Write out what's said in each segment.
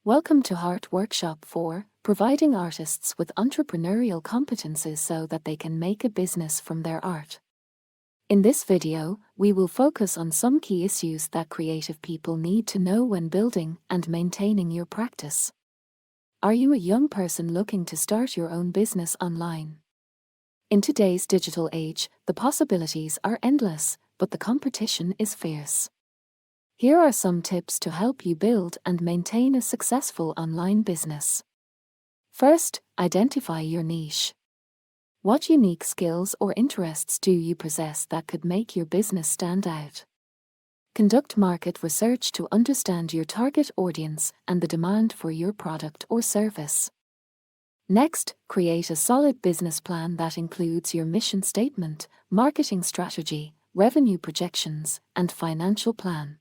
Welcome to HeART Workshop 4, providing artists with entrepreneurial competences so that they can make a business from their art. In this video, we will focus on some key issues that creative people need to know when building and maintaining your practice. Are you a young person looking to start your own business online? In today's digital age, the possibilities are endless, but the competition is fierce. Here are some tips to help you build and maintain a successful online business. First, identify your niche. What unique skills or interests do you possess that could make your business stand out? Conduct market research to understand your target audience and the demand for your product or service. Next, create a solid business plan that includes your mission statement, marketing strategy, revenue projections, and financial plan.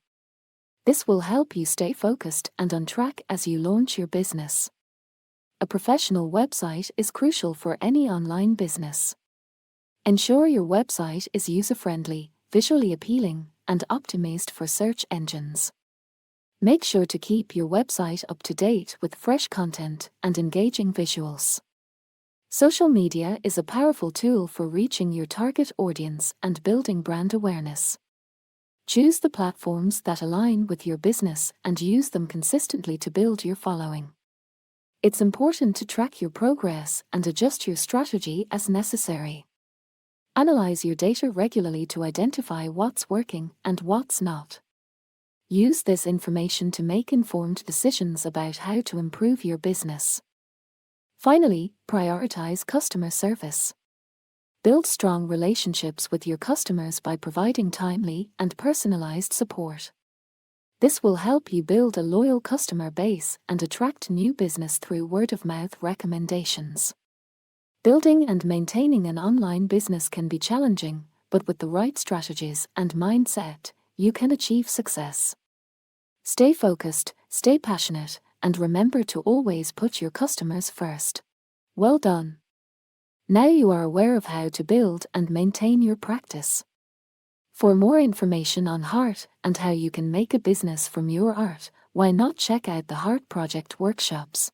This will help you stay focused and on track as you launch your business. A professional website is crucial for any online business. Ensure your website is user-friendly, visually appealing, and optimized for search engines. Make sure to keep your website up to date with fresh content and engaging visuals. Social media is a powerful tool for reaching your target audience and building brand awareness. Choose the platforms that align with your business and use them consistently to build your following. It's important to track your progress and adjust your strategy as necessary. Analyze your data regularly to identify what's working and what's not. Use this information to make informed decisions about how to improve your business. Finally, prioritize customer service. Build strong relationships with your customers by providing timely and personalized support. This will help you build a loyal customer base and attract new business through word-of-mouth recommendations. Building and maintaining an online business can be challenging, but with the right strategies and mindset, you can achieve success. Stay focused, stay passionate, and remember to always put your customers first. Well done! Now you are aware of how to build and maintain your practice. For more information on HeART and how you can make a business from your art, why not check out the HeART project workshops?